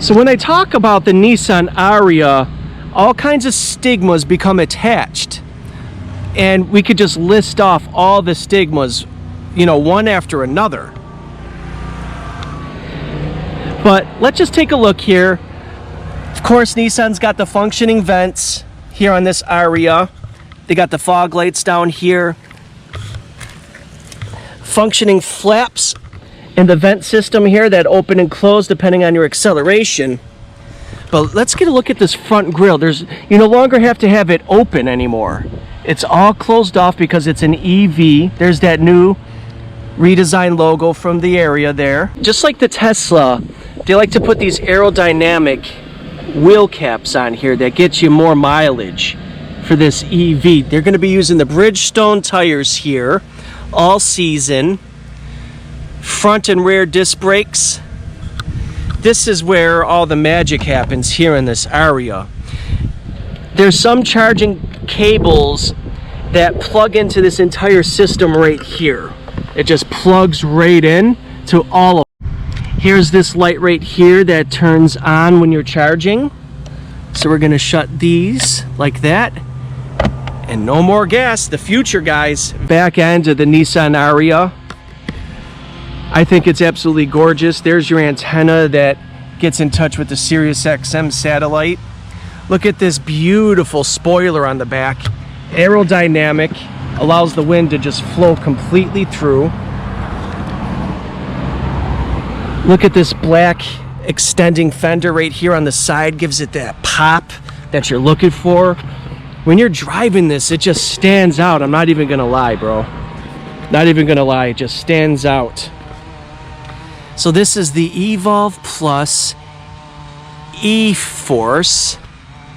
So when I talk about the Nissan Ariya, all kinds of stigmas become attached. And we could just list off all the stigmas, you know, one after another. But let's just take a look here. Of course, Nissan's got the functioning vents here on this Ariya. They got the fog lights down here. Functioning flaps in the vent system here that open and close depending on your acceleration. But let's get a look at this front grille. You no longer have to have it open anymore. It's all closed off because it's an EV. There's that new redesigned logo from the Ariya there. Just like the Tesla, they like to put these aerodynamic wheel caps on here that gets you more mileage for this EV. They're going to be using the Bridgestone tires here all season. Front and rear disc brakes. This is where all the magic happens here in this Ariya. There's some charging cables that plug into this entire system right here. It just plugs right in to all of them. Here's this light right here that turns on when you're charging. So we're gonna shut these like that. And no more gas, the future, guys. Back end of the Nissan Ariya. I think it's absolutely gorgeous. There's your antenna that gets in touch with the Sirius XM satellite. Look at this beautiful spoiler on the back. Aerodynamic, allows the wind to just flow completely through. Look at this black extending fender right here on the side, gives it that pop that you're looking for. When you're driving this, it just stands out. I'm not even gonna lie, bro. Not even gonna lie, it just stands out. So this is the Evolve Plus E-Force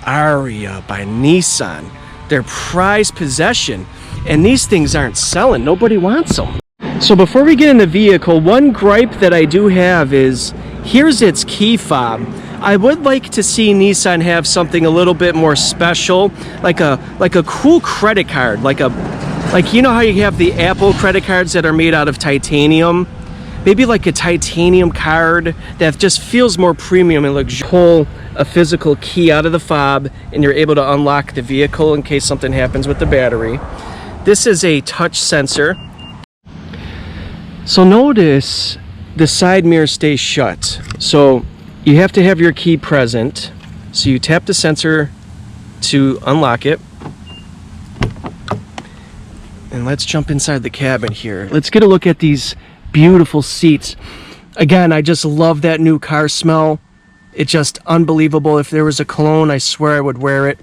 Ariya by Nissan. Their prized possession. And these things aren't selling. Nobody wants them. So before we get in the vehicle, one gripe that I do have is, here's its key fob. I would like to see Nissan have something a little bit more special, like a cool credit card, like you know how you have the Apple credit cards that are made out of titanium? Maybe like a titanium card that just feels more premium and luxurious. Pull a physical key out of the fob and you're able to unlock the vehicle in case something happens with the battery. This is a touch sensor. So notice the side mirror stays shut. So you have to have your key present. So you tap the sensor to unlock it. And let's jump inside the cabin here. Let's get a look at these beautiful seats. Again, I just love that new car smell. It's just unbelievable. If there was a cologne, I swear I would wear it.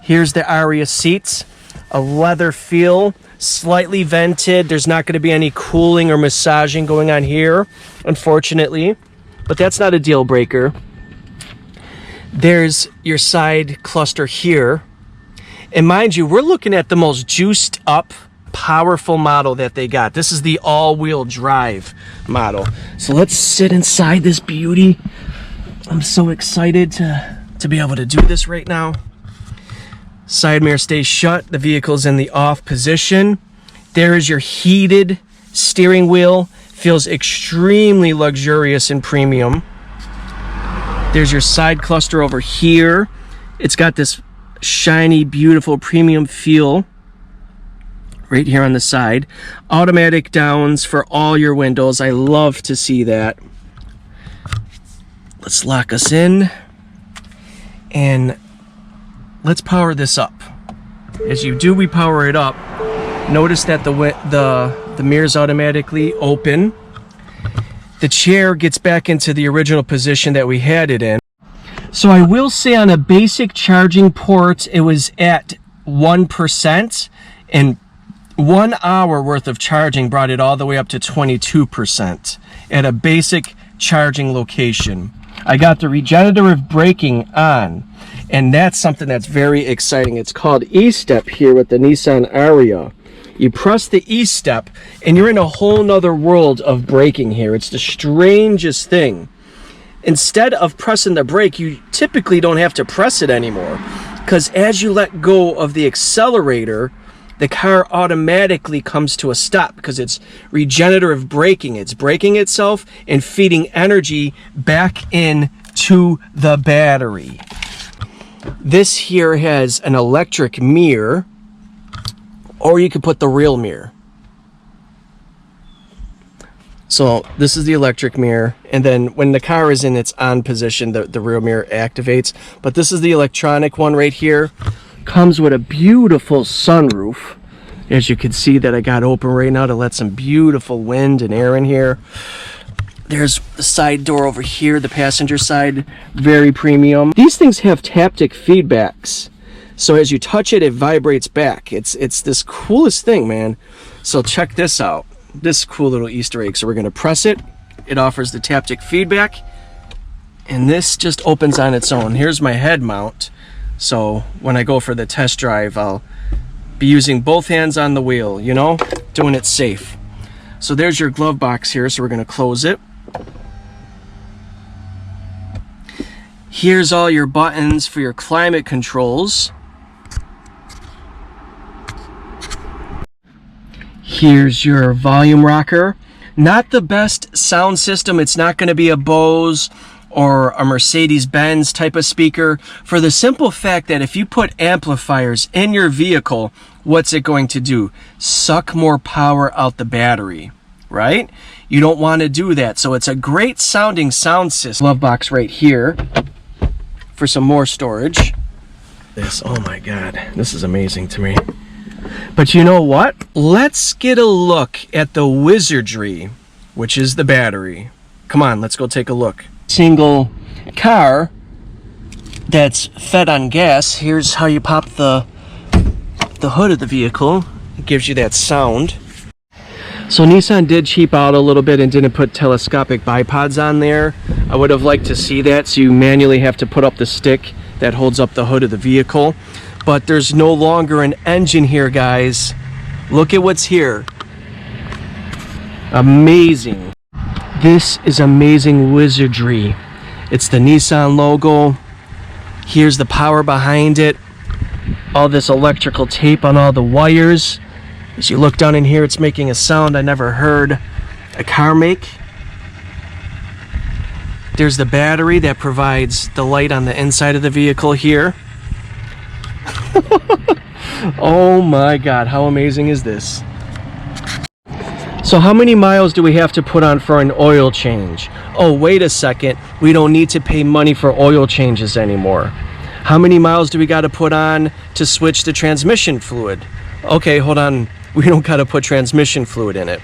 Here's the Ariya seats. A leather feel, slightly vented. There's not going to be any cooling or massaging going on here, unfortunately. But that's not a deal breaker. There's your side cluster here. And mind you, we're looking at the most juiced up, powerful model that they got. This is the all-wheel drive model. So let's sit inside this beauty. I'm so excited to be able to do this right now. Side mirror stays shut. The vehicle's in the off position. There is your heated steering wheel. Feels extremely luxurious and premium. There's your side cluster over here. It's got this shiny, beautiful premium feel right here on the side. Automatic downs for all your windows. I love to see that. Let's lock us in and let's power this up. As you do, we power it up. Notice that the mirrors automatically open. The chair gets back into the original position that we had it in. So I will say on a basic charging port, it was at 1%, and 1 hour worth of charging brought it all the way up to 22% at a basic charging location. I got the regenerative braking on, and that's something that's very exciting. It's called E-Step here with the Nissan Ariya. You press the E-Step and you're in a whole nother world of braking here. It's the strangest thing. Instead of pressing the brake, you typically don't have to press it anymore, because as you let go of the accelerator, the car automatically comes to a stop because it's regenerative braking. It's braking itself and feeding energy back in to the battery. This here has an electric mirror, or you could put the real mirror. So this is the electric mirror, and then when the car is in its on position, the rear mirror activates. But this is the electronic one right here. Comes with a beautiful sunroof, as you can see that I got open right now to let some beautiful wind and air in here. There's the side door over here, the passenger side, very premium. These things have taptic feedbacks, so as you touch it, it vibrates back. It's this coolest thing, man. So check this out. This cool little Easter egg. So we're going to press it. It offers the taptic feedback, and this just opens on its own. Here's my head mount. So when I go for the test drive, I'll be using both hands on the wheel, you know, doing it safe. So there's your glove box here. So we're going to close it. Here's all your buttons for your climate controls. Here's your volume rocker. Not the best sound system. It's not going to be a Bose or a Mercedes-Benz type of speaker, for the simple fact that if you put amplifiers in your vehicle, what's it going to do? Suck more power out the battery, right? You don't want to do that. So it's a great sounding sound system. Glove box right here for some more storage. This, oh my God, this is amazing to me. But you know what? Let's get a look at the wizardry, which is the battery. Come on, let's go take a look. Single car that's fed on gas. Here's how you pop the hood of the vehicle. It gives you that sound. So Nissan did cheap out a little bit and didn't put telescopic bipods on there. I would have liked to see that, so you manually have to put up the stick that holds up the hood of the vehicle. But there's no longer an engine here, guys. Look at what's here. Amazing. This is amazing wizardry. It's the Nissan logo. Here's the power behind it. All this electrical tape on all the wires. As you look down in here, it's making a sound I never heard a car make. There's the battery that provides the light on the inside of the vehicle here. Oh my God, how amazing is this? So how many miles do we have to put on for an oil change? Oh, wait a second. We don't need to pay money for oil changes anymore. How many miles do we got to put on to switch the transmission fluid? Okay, hold on. We don't got to put transmission fluid in it.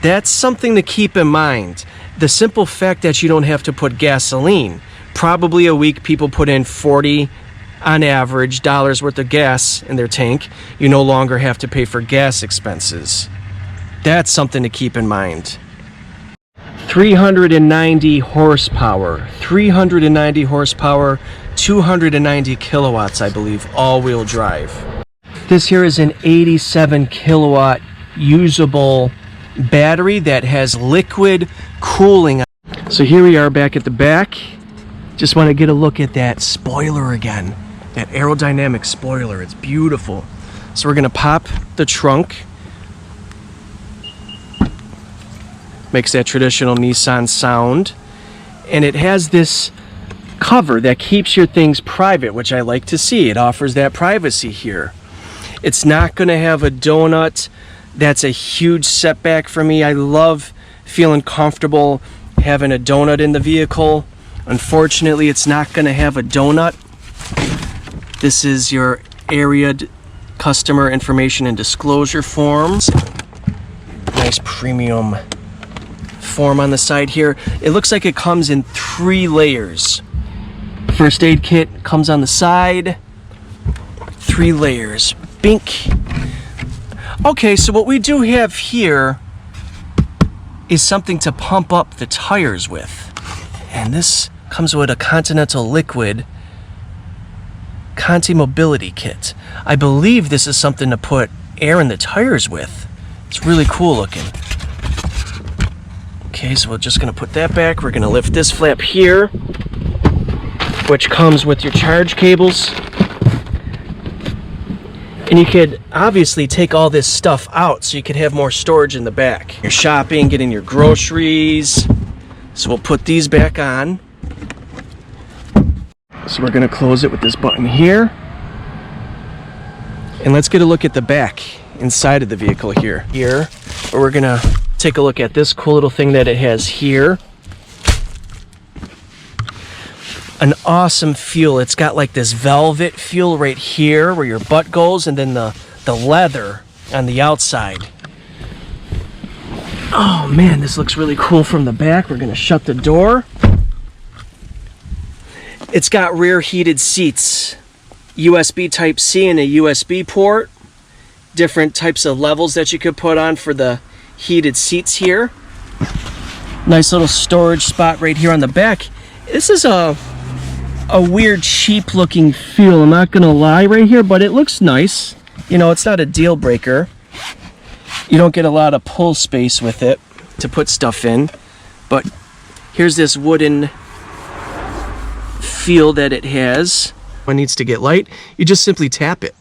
That's something to keep in mind. The simple fact that you don't have to put gasoline. Probably a week people put in 40 on average dollars worth of gas in their tank. You no longer have to pay for gas expenses. That's something to keep in mind. 390 horsepower, 390 horsepower, 290 kilowatts, I believe, all-wheel drive. This here is an 87 kilowatt usable battery that has liquid cooling. So here we are back at the back. Just want to get a look at that spoiler again. That aerodynamic spoiler, it's beautiful. So we're gonna pop the trunk. Makes that traditional Nissan sound. And it has this cover that keeps your things private, which I like to see. It offers that privacy here. It's not gonna have a donut. That's a huge setback for me. I love feeling comfortable having a donut in the vehicle. Unfortunately, it's not gonna have a donut. This is your Ariya customer information and disclosure forms. Nice premium form on the side here. It looks like it comes in 3 layers. First aid kit comes on the side. 3 layers. Bink. Okay, so what we do have here is something to pump up the tires with. And this comes with a Continental Liquid Conti Mobility Kit. I believe this is something to put air in the tires with. It's really cool looking. Okay, so we're just gonna put that back. We're gonna lift this flap here, which comes with your charge cables. And you could obviously take all this stuff out so you could have more storage in the back. Your shopping, getting your groceries. So we'll put these back on. So we're going to close it with this button here. And let's get a look at the back inside of the vehicle here. Where we're going to take a look at this cool little thing that it has here. An awesome feel. It's got like this velvet feel right here where your butt goes, and then the leather on the outside. Oh man, this looks really cool from the back. We're going to shut the door. It's got rear heated seats, USB Type-C and a USB port, different types of levels that you could put on for the heated seats here. Nice little storage spot right here on the back. This is a weird cheap looking feel, I'm not gonna lie, right here, but it looks nice. You know, it's not a deal breaker. You don't get a lot of pull space with it to put stuff in, but here's this wooden feel that it has. When it needs to get light, you just simply tap it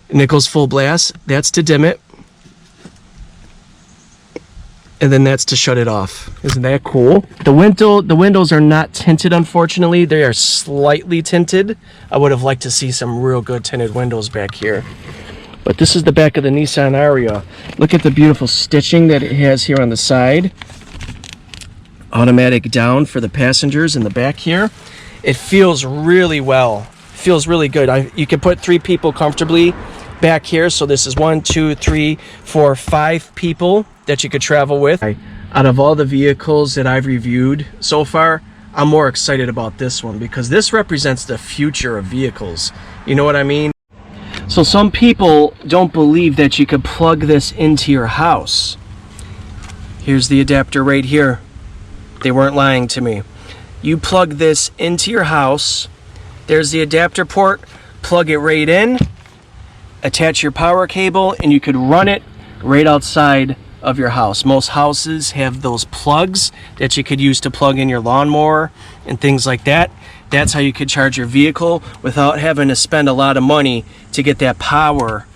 and it goes full blast. That's to dim it, and then that's to shut it off. Isn't that cool? The windows are not tinted, unfortunately. They are slightly tinted. I would have liked to see some real good tinted windows back here. But this is the back of the Nissan Ariya. Look at the beautiful stitching that it has here on the side. Automatic down for the passengers in the back here. It feels really well. Feels really good. You can put 3 people comfortably back here. So this is 1, 2, 3, 4, 5 people that you could travel with. Out of all the vehicles that I've reviewed so far, I'm more excited about this one because this represents the future of vehicles. You know what I mean? So some people don't believe that you could plug this into your house. Here's the adapter right here. They weren't lying to me. You plug this into your house. There's the adapter port. Plug it right in. Attach your power cable and you could run it right outside of your house. Most houses have those plugs that you could use to plug in your lawnmower and things like that. That's how you could charge your vehicle without having to spend a lot of money to get that power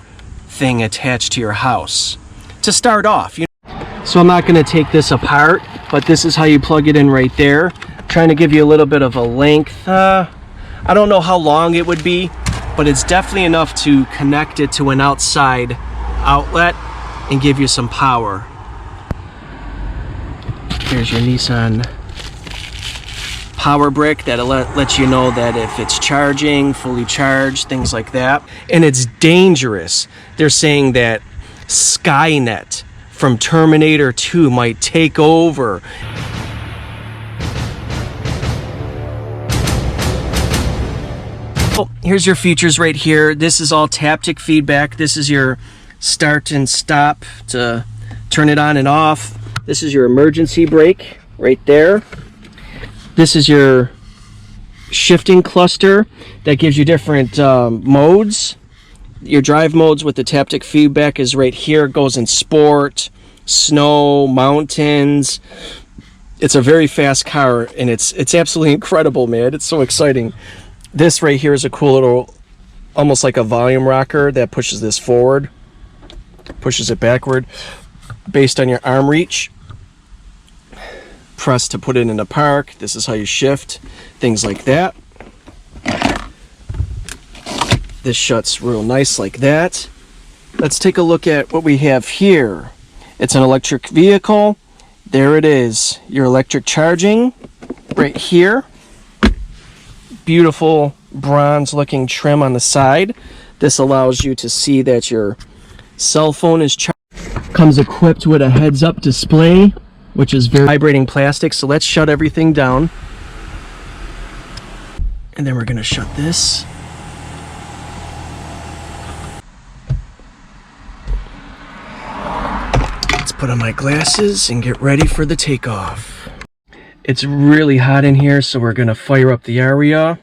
thing attached to your house. To start off, so I'm not going to take this apart, but this is how you plug it in right there. I'm trying to give you a little bit of a length. I don't know how long it would be, but it's definitely enough to connect it to an outside outlet and give you some power. Here's your Nissan power brick that'll let you know that if it's charging, fully charged, things like that. And it's dangerous. They're saying that Skynet from Terminator 2 might take over. Oh, here's your features right here. This is all haptic feedback. This is your start and stop to turn it on and off. This is your emergency brake right there. This is your shifting cluster that gives you different modes. Your drive modes with the haptic feedback is right here. It goes in sport, snow, mountains. It's a very fast car and it's absolutely incredible, man. It's so exciting. This right here is a cool little, almost like a volume rocker that pushes this forward, pushes it backward based on your arm reach. Press to put it in a park. This is how you shift, things like that. This shuts real nice like that. Let's take a look at what we have here. It's an electric vehicle. There it is, your electric charging right here. Beautiful bronze looking trim on the side. This allows you to see that your cell phone is charged. Comes equipped with a heads-up display, which is very vibrating plastic. So let's shut everything down. And then we're gonna shut this. Let's put on my glasses and get ready for the takeoff. It's really hot in here, so we're gonna fire up the Ariya.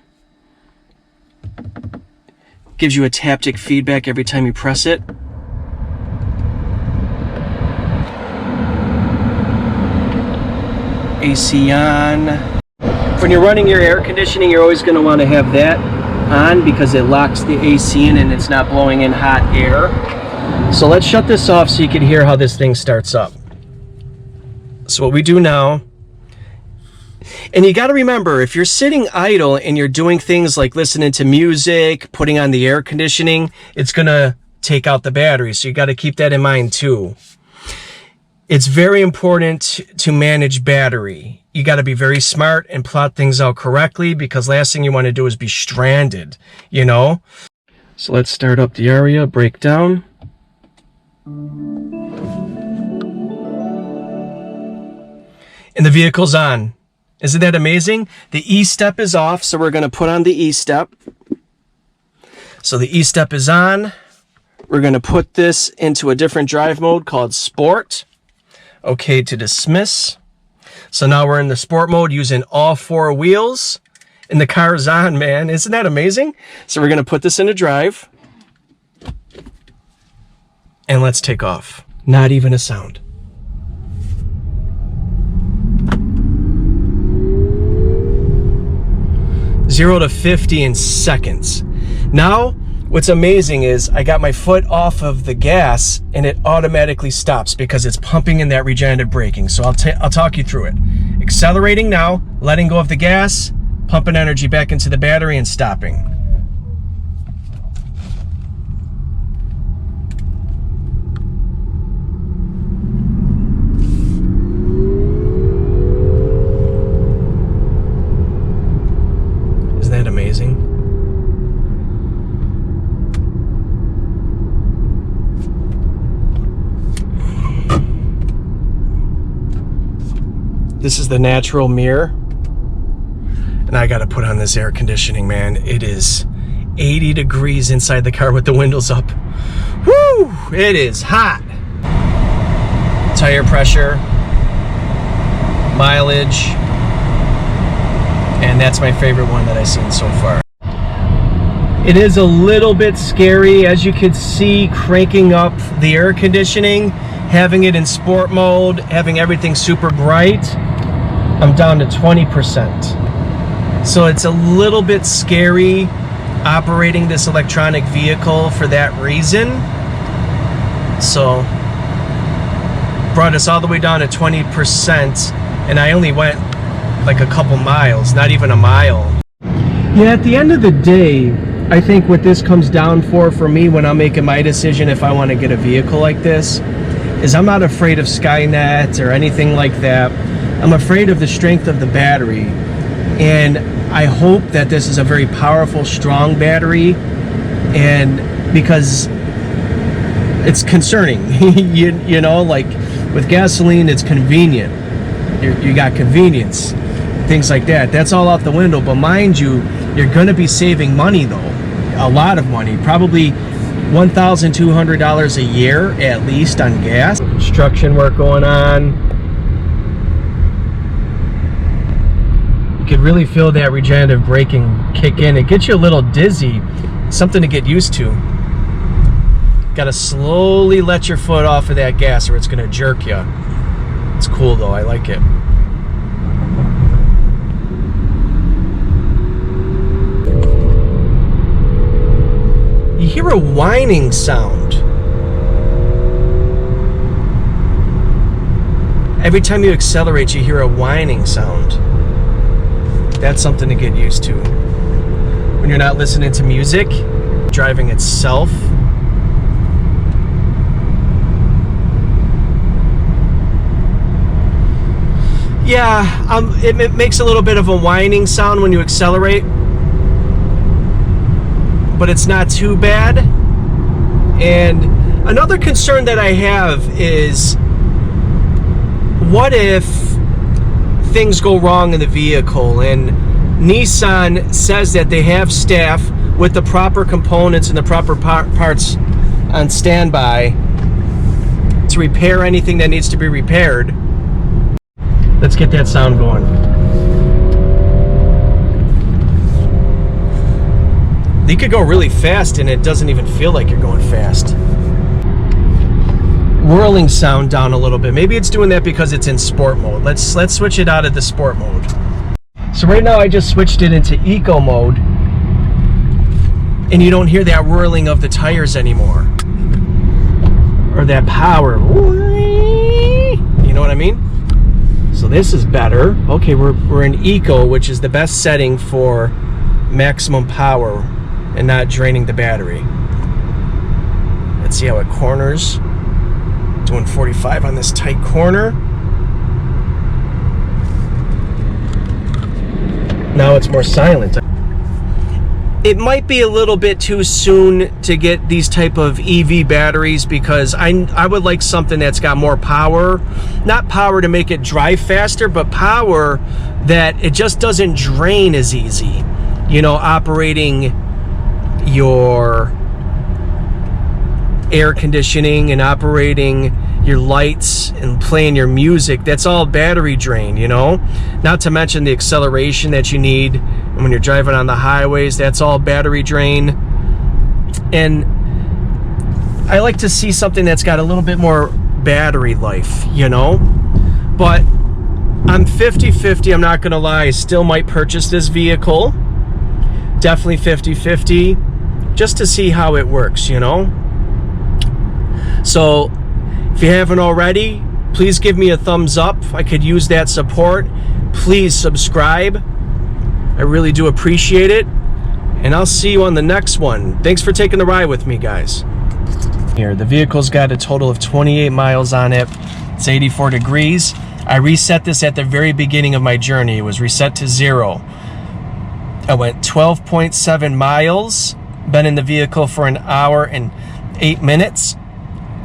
Gives you a haptic feedback every time you press it. AC on. When you're running your air conditioning, you're always going to want to have that on because it locks the AC in and it's not blowing in hot air. So let's shut this off so you can hear how this thing starts up. So what we do now And you got to remember, if you're sitting idle and you're doing things like listening to music, putting on the air conditioning, it's going to take out the battery. So you got to keep that in mind too. It's very important to manage battery. You got to be very smart and plot things out correctly, because last thing you want to do is be stranded, you know? So let's start up the Ariya, break down. And the vehicle's on. Isn't that amazing? The E-step is off, so we're going to put on the E-step. So the E-step is on. We're going to put this into a different drive mode called Sport. Okay to dismiss. So now we're in the Sport mode using all 4 wheels. And the car is on, man. Isn't that amazing? So we're going to put this into drive. And let's take off. Not even a sound. Zero to 50 in seconds. Now, what's amazing is I got my foot off of the gas and it automatically stops because it's pumping in that regenerative braking. So I'll talk you through it. Accelerating now, letting go of the gas, pumping energy back into the battery and stopping. Isn't that amazing? This is the natural mirror. And I gotta put on this air conditioning, man. It is 80 degrees inside the car with the windows up. Woo! It is hot. Tire pressure, mileage, and that's my favorite one that I've seen so far. It is a little bit scary, as you can see, cranking up the air conditioning, having it in sport mode, having everything super bright. I'm down to 20%. So it's a little bit scary operating this electronic vehicle for that reason. So brought us all the way down to 20%, and I only went like a couple miles, not even a mile. Yeah, at the end of the day, I think what this comes down for me when I'm making my decision if I want to get a vehicle like this, is I'm not afraid of Skynet or anything like that. I'm afraid of the strength of the battery. And I hope that this is a very powerful, strong battery, and because it's concerning. you know, like with gasoline, it's convenient. You got convenience, things like that. That's all out the window. But mind you, you're going to be saving money though, a lot of money, probably $1,200 a year at least on gas. Construction work going on. You could really feel that regenerative braking kick in. It gets you a little dizzy, something to get used to. Got to slowly let your foot off of that gas or it's going to jerk you. It's cool though, I like it. You hear a whining sound. Every time you accelerate, you hear a whining sound. That's something to get used to. When you're not listening to music, driving itself. Yeah, it makes a little bit of a whining sound when you accelerate, but it's not too bad. And another concern that I have is, what if things go wrong in the vehicle? And Nissan says that they have staff with the proper components and the proper parts on standby to repair anything that needs to be repaired. Let's get that sound going. You could go really fast and it doesn't even feel like you're going fast. Whirling sound down a little bit. Maybe it's doing that because it's in sport mode. Let's switch it out of the sport mode. So right now I just switched it into eco mode, and you don't hear that whirling of the tires anymore, or that power. You know what I mean? So this is better. Okay, we're in eco, which is the best setting for maximum power and not draining the battery. Let's see how it corners. Doing 45 on this tight corner. Now it's more silent. It might be a little bit too soon to get these type of EV batteries, because I would like something that's got more power. Not power to make it drive faster, but power that it just doesn't drain as easy. You know, operating your air conditioning and operating your lights and playing your music, that's all battery drain, you know? Not to mention the acceleration that you need, and when you're driving on the highways, that's all battery drain. And I like to see something that's got a little bit more battery life, you know? But I'm 50-50, I'm not gonna lie. I still might purchase this vehicle. Definitely 50-50, just to see how it works, you know? So if you haven't already, please give me a thumbs up. I could use that support. Please subscribe. I really do appreciate it. And I'll see you on the next one. Thanks for taking the ride with me, guys. Here, the vehicle's got a total of 28 miles on it. It's 84 degrees. I reset this at the very beginning of my journey. It was reset to 0. I went 12.7 miles. Been in the vehicle for an hour and 8 minutes.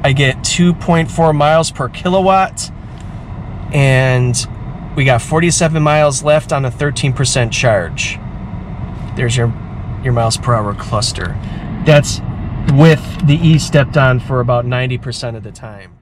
I get 2.4 miles per kilowatt, and we got 47 miles left on a 13% charge. There's your miles per hour cluster. That's with the E stepped on for about 90% of the time.